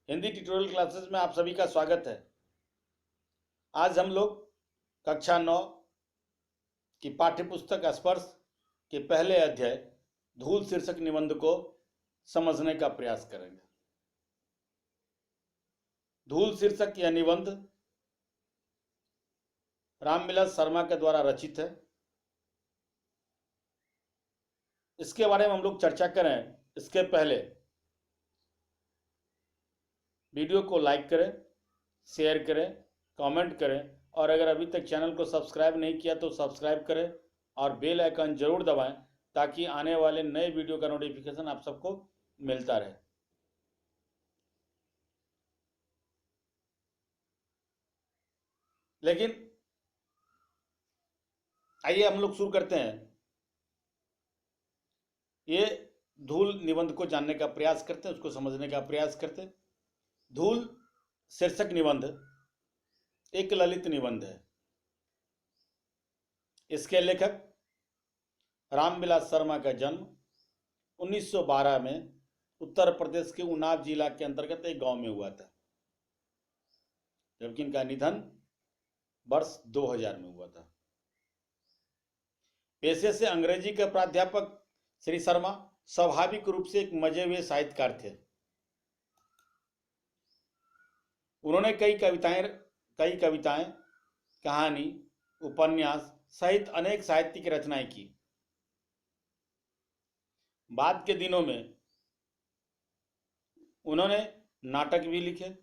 Hindi tutorial classes में आप सभी का स्वागत है। आज हम लोग कक्षा 9 की पाठ्य पुस्तक स्पर्श के पहले अध्याय धूल शीर्षक निबंध को समझने का प्रयास करेंगे। धूल शीर्षक यह निबंध रामविलास शर्मा के द्वारा रचित है। इसके बारे में हम लोग चर्चा करें इसके पहले वीडियो को लाइक करें, शेयर करें, कमेंट करें और अगर अभी तक चैनल को सब्सक्राइब नहीं किया तो सब्सक्राइब करें और बेल आइकन जरूर दबाएं ताकि आने वाले नए वीडियो का नोटिफिकेशन आप सबको मिलता रहे। लेकिन आइए हम लोग शुरू करते हैं। ये धूल निबंध को जानने का प्रयास करते हैं, उसको समझने का प्रयास करते हैं। धूल शीर्षक निबंध एक ललित निबंध है। इसके लेखक रामविलास शर्मा का जन्म 1912 में उत्तर प्रदेश के उन्नाव जिला के अंतर्गत एक गांव में हुआ था, जबकि इनका निधन वर्ष 2000 में हुआ था। पेशे से अंग्रेजी के प्राध्यापक श्री शर्मा स्वाभाविक रूप से एक मजे हुए साहित्यकार थे। उन्होंने कई कविताएं, कहानी, उपन्यास सहित अनेक साहित्यिक रचनाएं की। बाद के दिनों में उन्होंने नाटक भी लिखे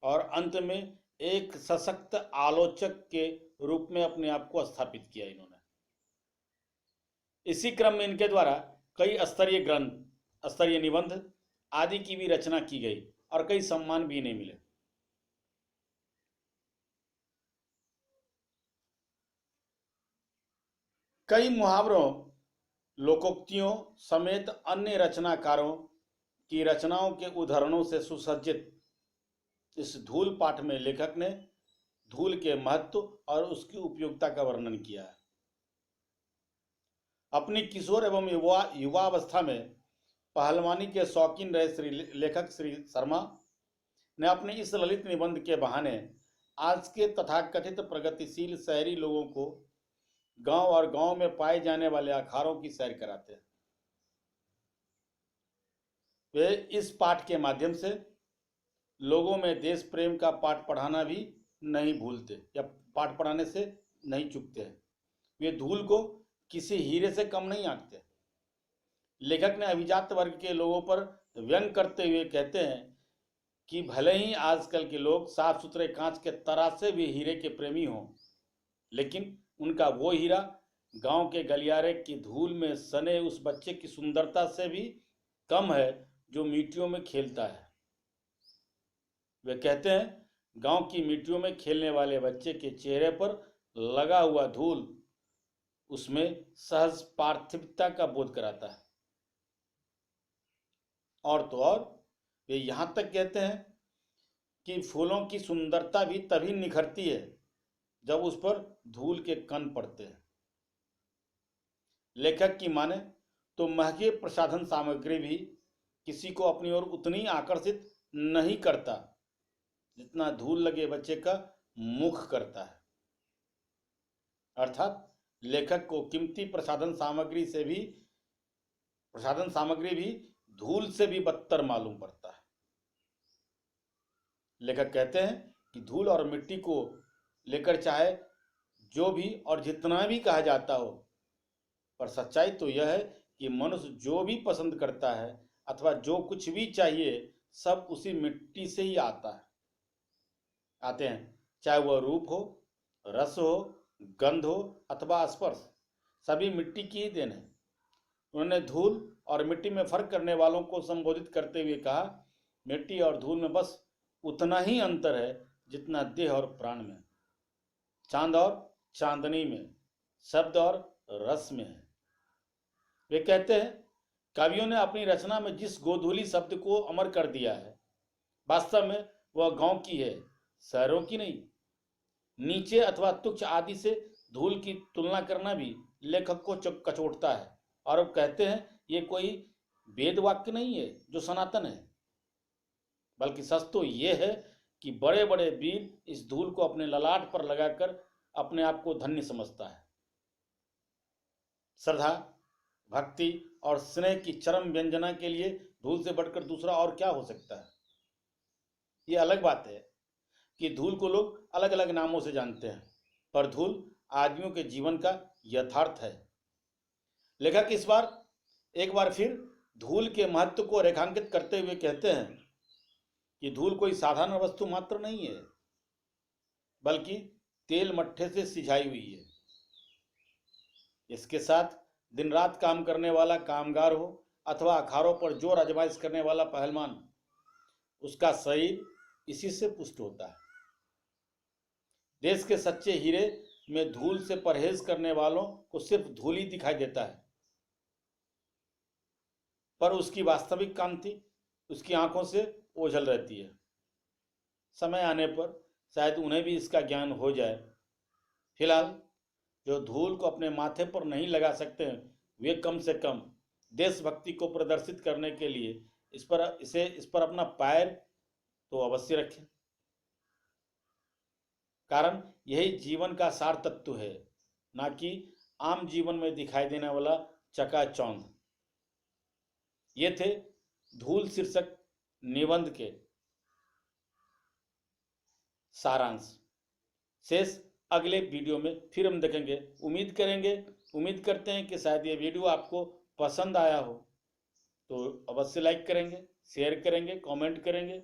और अंत में एक सशक्त आलोचक के रूप में अपने आप को स्थापित किया इन्होंने। इसी क्रम में इनके द्वारा कई स्तरीय ग्रंथ, स्तरीय निबंध आदि की भी रचना की गई और कई सम्मान भी इन्हें मिले। कई मुहावरों, लोकोक्तियों समेत अन्य रचनाकारों की रचनाओं के उदाहरणों से सुसज्जित इस धूल पाठ में लेखक ने धूल के महत्व और उसकी उपयोगिता का वर्णन किया है। अपनी किशोर एवं युवावस्था में पहलवानी के शौकीन रहे लेखक श्री शर्मा ने अपने इस ललित निबंध के बहाने आज के तथाकथित प्रगतिशील शहरी लोगों को गांव और गांव में पाए जाने वाले अखाड़ों की सैर कराते हैं। वे इस पाठ के माध्यम से लोगों में देश प्रेम का पाठ पढ़ाना भी नहीं भूलते या पाठ पढ़ाने से नहीं चूकते हैं। वे धूल को किसी हीरे से कम नहीं आंकते। लेखक ने अभिजात वर्ग के लोगों पर व्यंग करते हुए कहते हैं कि भले ही आजकल के लोग साफ सुथरे कांच के तरासे भी हीरे के प्रेमी हों, लेकिन उनका वो हीरा गांव के गलियारे की धूल में सने उस बच्चे की सुंदरता से भी कम है जो मिट्टियों में खेलता है। वे कहते हैं, गांव की मिट्टियों में खेलने वाले बच्चे के चेहरे पर लगा हुआ धूल उसमें सहज पार्थिवता का बोध कराता है। और तो और वे यहां तक कहते हैं कि फूलों की सुंदरता भी तभी निखरती है जब उस पर धूल के कण पड़ते हैं। लेखक की माने तो महंगे प्रसाधन सामग्री भी किसी को अपनी ओर उतनी आकर्षित नहीं करता जितना धूल लगे बच्चे का मुख करता है। अर्थात लेखक को कीमती प्रसाधन सामग्री भी धूल से भी बदतर मालूम पड़ता है। लेखक कहते हैं कि धूल और मिट्टी को लेकर चाहे जो भी और जितना भी कहा जाता हो, पर सच्चाई तो यह है कि मनुष्य जो भी पसंद करता है अथवा जो कुछ भी चाहिए सब उसी मिट्टी से ही आते हैं, चाहे वह रूप हो, रस हो, गंध हो अथवा स्पर्श, सभी मिट्टी की ही देन है। उन्होंने धूल और मिट्टी में फर्क करने वालों को संबोधित करते हुए कहा, मिट्टी और धूल में बस उतना ही अंतर है जितना देह और प्राण में, चांद और चांदनी में, शब्द और रस में है। वे कहते हैं, कवियों ने अपनी रचना में जिस गोधूली शब्द को अमर कर दिया है, वास्तव में वह गांव की है, शहरों की नहीं। नीचे अथवा तुच्छ आदि से धूल की तुलना करना भी लेखक को कचोटता है और अब कहते हैं ये कोई वेद वाक्य नहीं है जो सनातन है। बल्कि सच तो ये है कि बड़े बड़े वीर इस धूल को अपने ललाट पर लगाकर अपने आप को धन्य समझता है। श्रद्धा, भक्ति और स्नेह की चरम व्यंजना के लिए धूल से बढ़कर दूसरा और क्या हो सकता है। ये अलग बात है कि धूल को लोग अलग अलग नामों से जानते हैं, पर धूल आदमियों के जीवन का यथार्थ है। लेखक इस बार एक बार फिर धूल के महत्व को रेखांकित करते हुए कहते हैं कि धूल कोई साधारण वस्तु मात्र नहीं है, बल्कि तेल मट्ठे से सिंचाई हुई है। इसके साथ दिन रात काम करने वाला कामगार हो अथवा अखाड़ों पर जोर आजमाइश करने वाला पहलवान, उसका शरीर इसी से पुष्ट होता है। देश के सच्चे हीरे में धूल से परहेज करने वालों को सिर्फ धूल ही दिखाई देता है, पर उसकी वास्तविक कांति उसकी आंखों से ओझल रहती है। समय आने पर शायद उन्हें भी इसका ज्ञान हो जाए। फिलहाल जो धूल को अपने माथे पर नहीं लगा सकते हैं, वे कम से कम देशभक्ति को प्रदर्शित करने के लिए इस पर अपना पैर तो अवश्य रखें। कारण यही जीवन का सार तत्व है, ना कि आम जीवन में दिखाई देने वाला चकाचौंध। ये थे धूल शीर्षक निबंध के सारांश। शेष अगले वीडियो में फिर हम देखेंगे। उम्मीद करते हैं कि शायद ये वीडियो आपको पसंद आया हो, तो अवश्य लाइक करेंगे, शेयर करेंगे, कमेंट करेंगे।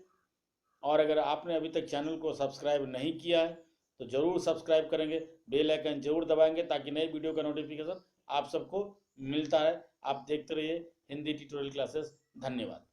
और अगर आपने अभी तक चैनल को सब्सक्राइब नहीं किया है तो ज़रूर सब्सक्राइब करेंगे, बेल आइकन जरूर दबाएंगे ताकि नई वीडियो का नोटिफिकेशन आप सबको मिलता है। आप देखते रहिए हिंदी ट्यूटोरियल क्लासेस। धन्यवाद।